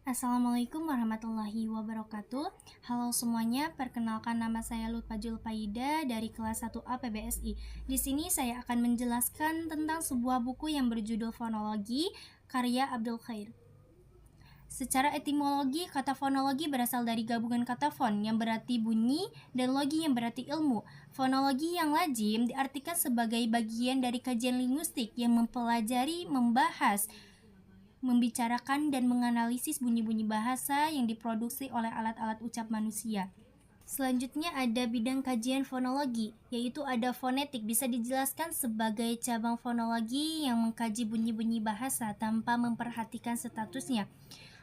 Assalamualaikum warahmatullahi wabarakatuh. Halo semuanya, perkenalkan nama saya Lutfa Julfaida dari kelas 1A PBSI. Di sini saya akan menjelaskan tentang sebuah buku yang berjudul Fonologi, karya Abdul Khair. Secara etimologi, kata fonologi berasal dari gabungan kata fon yang berarti bunyi dan logi yang berarti ilmu. Fonologi yang lazim diartikan sebagai bagian dari kajian linguistik yang mempelajari, membahas, membicarakan dan menganalisis bunyi-bunyi bahasa yang diproduksi oleh alat-alat ucap manusia. Selanjutnya ada bidang kajian fonologi, yaitu ada fonetik. Bisa dijelaskan sebagai cabang fonologi yang mengkaji bunyi-bunyi bahasa tanpa memperhatikan statusnya.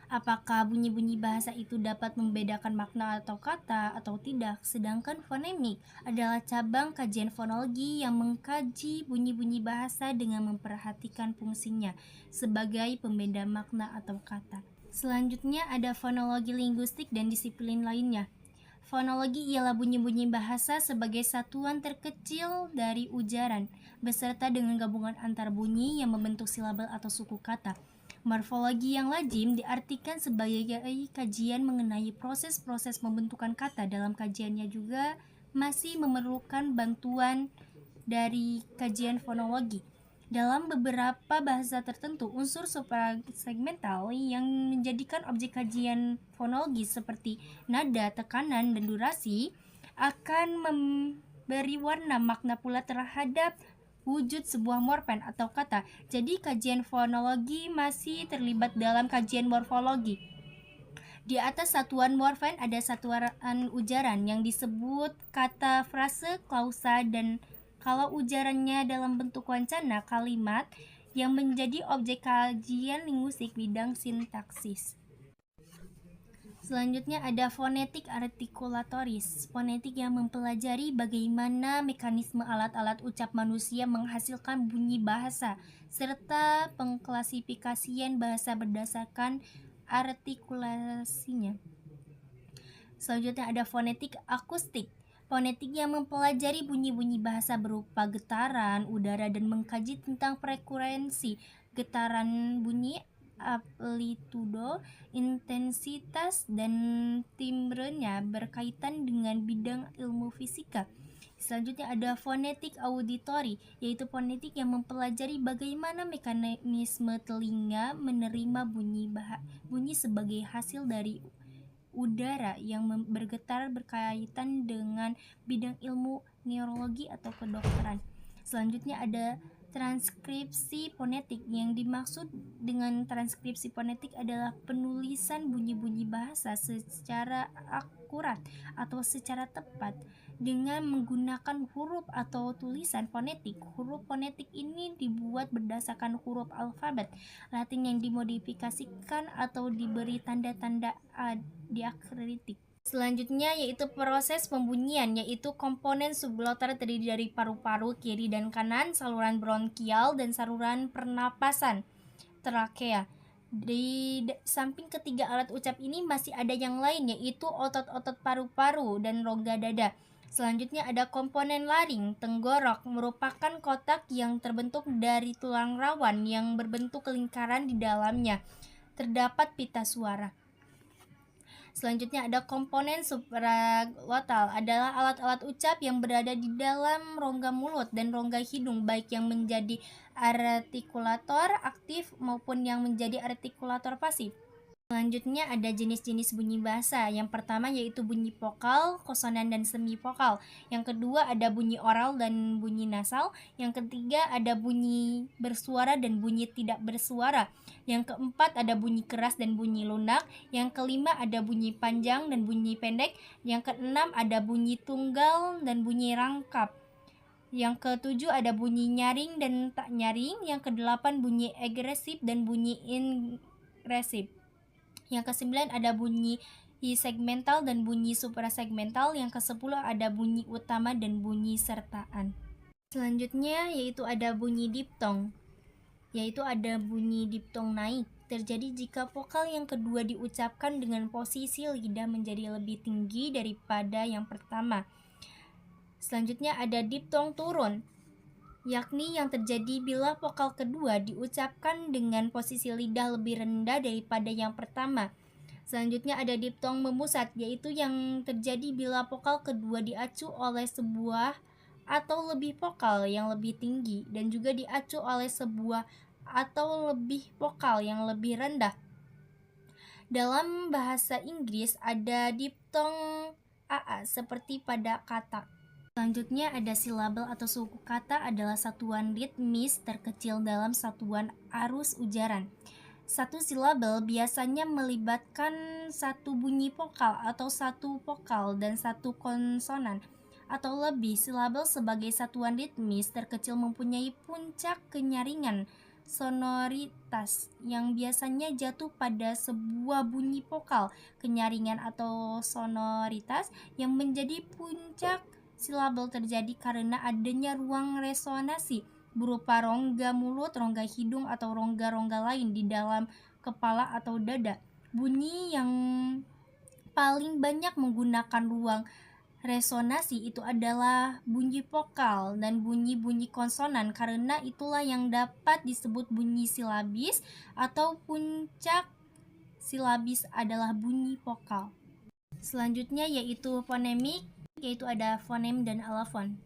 Apakah bunyi-bunyi bahasa itu dapat membedakan makna atau kata atau tidak. Sedangkan fonemik adalah cabang kajian fonologi yang mengkaji bunyi-bunyi bahasa dengan memperhatikan fungsinya sebagai pembeda makna atau kata. Selanjutnya ada fonologi linguistik dan disiplin lainnya. Fonologi ialah bunyi-bunyi bahasa sebagai satuan terkecil dari ujaran, beserta dengan gabungan antar bunyi yang membentuk silabel atau suku kata. Morfologi yang lazim diartikan sebagai kajian mengenai proses-proses pembentukan kata. Dalam kajiannya juga masih memerlukan bantuan dari kajian fonologi. Dalam beberapa bahasa tertentu, unsur suprasegmental yang menjadikan objek kajian fonologi seperti nada, tekanan, dan durasi akan memberi warna makna pula terhadap wujud sebuah morfen atau kata. Jadi kajian fonologi masih terlibat dalam kajian morfologi. Di atas satuan morfen ada satuan ujaran yang disebut kata, frase, klausa, dan kalau ujarannya dalam bentuk wancana, kalimat yang menjadi objek kajian linguistik bidang sintaksis. Selanjutnya ada fonetik artikulatoris. Fonetik yang mempelajari bagaimana mekanisme alat-alat ucap manusia menghasilkan bunyi bahasa, serta pengklasifikasian bahasa berdasarkan artikulasinya. Selanjutnya ada fonetik akustik. Fonetik yang mempelajari bunyi-bunyi bahasa berupa getaran udara dan mengkaji tentang frekuensi getaran bunyi, amplitudo, intensitas, dan timbrenya berkaitan dengan bidang ilmu fisika. Selanjutnya ada fonetik auditori, yaitu fonetik yang mempelajari bagaimana mekanisme telinga menerima bunyi sebagai hasil dari udara yang bergetar berkaitan dengan bidang ilmu neurologi atau kedokteran. Selanjutnya ada transkripsi fonetik. Yang dimaksud dengan transkripsi fonetik adalah penulisan bunyi-bunyi bahasa secara akurat atau secara tepat dengan menggunakan huruf atau tulisan fonetik. Huruf fonetik ini dibuat berdasarkan huruf alfabet Latin yang dimodifikasikan atau diberi tanda-tanda diakritik. Selanjutnya yaitu proses pembunyian, yaitu komponen subglotter terdiri dari paru-paru kiri dan kanan, saluran bronkial, dan saluran pernapasan trakea. Di samping ketiga alat ucap ini masih ada yang lain, yaitu otot-otot paru-paru dan rongga dada. Selanjutnya ada komponen laring. Tenggorok merupakan kotak yang terbentuk dari tulang rawan yang berbentuk lingkaran. Di dalamnya terdapat pita suara. Selanjutnya ada komponen supraglotal, adalah alat-alat ucap yang berada di dalam rongga mulut dan rongga hidung, baik yang menjadi artikulator aktif maupun yang menjadi artikulator pasif. Selanjutnya ada jenis-jenis bunyi bahasa. Yang pertama yaitu bunyi vokal, konsonan, dan semi vokal. Yang kedua ada bunyi oral dan bunyi nasal. Yang ketiga ada bunyi bersuara dan bunyi tidak bersuara. Yang keempat ada bunyi keras dan bunyi lunak. Yang kelima ada bunyi panjang dan bunyi pendek. Yang keenam ada bunyi tunggal dan bunyi rangkap. Yang ketujuh ada bunyi nyaring dan tak nyaring. Yang kedelapan bunyi agresif dan bunyi ingresif. Yang ke-9 ada bunyi segmental dan bunyi suprasegmental. Yang ke-10 ada bunyi utama dan bunyi sertaan. Selanjutnya yaitu ada bunyi diptong, yaitu ada bunyi diptong naik. Terjadi jika vokal yang kedua diucapkan dengan posisi lidah menjadi lebih tinggi daripada yang pertama. Selanjutnya ada diptong turun, yakni yang terjadi bila vokal kedua diucapkan dengan posisi lidah lebih rendah daripada yang pertama. Selanjutnya ada diptong memusat, yaitu yang terjadi bila vokal kedua diacu oleh sebuah atau lebih vokal yang lebih tinggi dan juga diacu oleh sebuah atau lebih vokal yang lebih rendah. Dalam bahasa Inggris ada diptong AA seperti pada kata. Selanjutnya ada silabel atau suku kata adalah satuan ritmis terkecil dalam satuan arus ujaran. Satu silabel biasanya melibatkan satu bunyi vokal atau satu vokal dan satu konsonan atau lebih. Silabel sebagai satuan ritmis terkecil mempunyai puncak kenyaringan sonoritas yang biasanya jatuh pada sebuah bunyi vokal. Kenyaringan atau sonoritas yang menjadi puncak silabel terjadi karena adanya ruang resonansi berupa rongga mulut, rongga hidung, atau rongga-rongga lain di dalam kepala atau dada. Bunyi yang paling banyak menggunakan ruang resonansi itu adalah bunyi vokal dan bunyi-bunyi konsonan, karena itulah yang dapat disebut bunyi silabis atau puncak silabis adalah bunyi vokal. Selanjutnya yaitu fonemik, yaitu ada fonem dan alofon.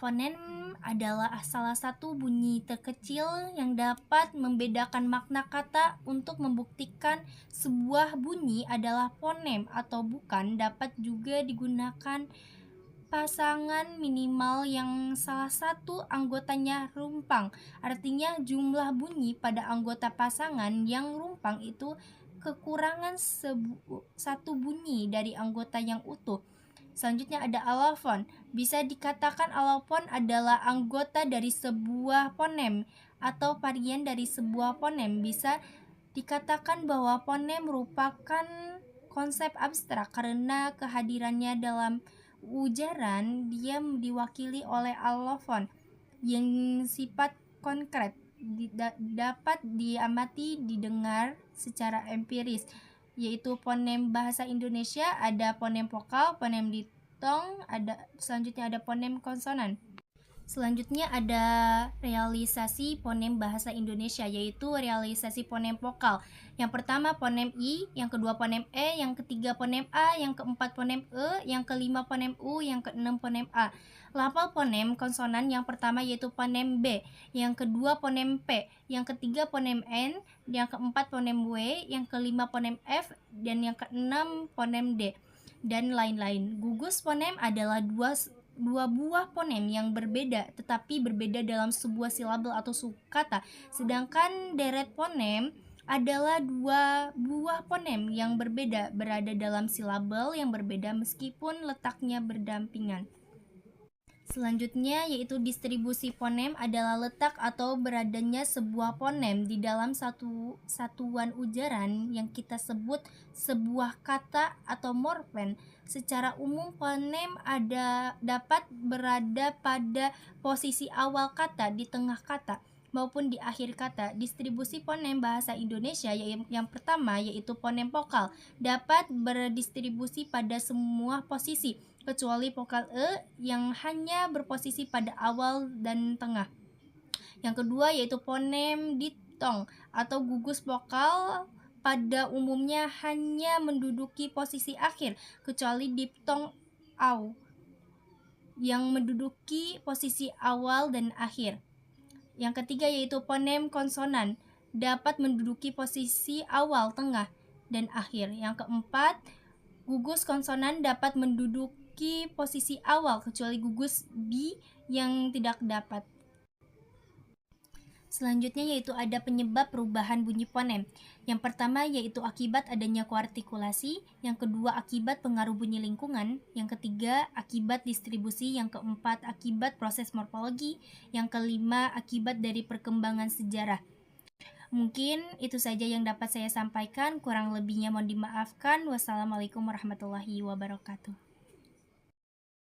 Fonem adalah salah satu bunyi terkecil yang dapat membedakan makna kata. Untuk membuktikan sebuah bunyi adalah fonem atau bukan, dapat juga digunakan pasangan minimal yang salah satu anggotanya rumpang. Artinya jumlah bunyi pada anggota pasangan yang rumpang itu kekurangan satu bunyi dari anggota yang utuh. Selanjutnya ada alofon. Bisa dikatakan alofon adalah anggota dari sebuah fonem atau varian dari sebuah fonem. Bisa dikatakan bahwa fonem merupakan konsep abstrak karena kehadirannya dalam ujaran. Dia diwakili oleh alofon yang sifat konkret, dapat diamati, didengar secara empiris, yaitu fonem bahasa Indonesia. Ada fonem vokal, fonem diptong, selanjutnya ada fonem konsonan. Selanjutnya ada realisasi fonem bahasa Indonesia, yaitu realisasi fonem vokal. Yang pertama fonem I, yang kedua fonem E, yang ketiga fonem A, yang keempat fonem E, yang kelima fonem U, yang keenam fonem A. Lafal fonem konsonan yang pertama yaitu fonem B, yang kedua fonem P, yang ketiga fonem N, yang keempat fonem W, yang kelima fonem F, dan yang keenam fonem D, dan lain-lain. Gugus fonem adalah dua buah fonem yang berbeda tetapi berbeda dalam sebuah silabel atau suku kata. Sedangkan deret fonem adalah dua buah fonem yang berbeda berada dalam silabel yang berbeda meskipun letaknya berdampingan. Selanjutnya yaitu distribusi fonem adalah letak atau beradanya sebuah fonem di dalam satu satuan ujaran yang kita sebut sebuah kata atau morfen. Secara umum fonem dapat berada pada posisi awal kata, di tengah kata, maupun di akhir kata. Distribusi fonem bahasa Indonesia yang pertama yaitu fonem vokal dapat berdistribusi pada semua posisi kecuali vokal E yang hanya berposisi pada awal dan tengah. Yang kedua yaitu fonem diptong atau gugus vokal pada umumnya hanya menduduki posisi akhir kecuali diptong au yang menduduki posisi awal dan akhir. Yang ketiga yaitu fonem konsonan dapat menduduki posisi awal, tengah, dan akhir. Yang keempat, gugus konsonan dapat menduduki posisi awal kecuali gugus B yang tidak dapat. Selanjutnya yaitu ada penyebab perubahan bunyi fonem. Yang pertama yaitu akibat adanya koartikulasi, yang kedua akibat pengaruh bunyi lingkungan, yang ketiga akibat distribusi, yang keempat akibat proses morfologi, yang kelima akibat dari perkembangan sejarah. Mungkin itu saja yang dapat saya sampaikan, kurang lebihnya mohon dimaafkan. Wassalamualaikum warahmatullahi wabarakatuh.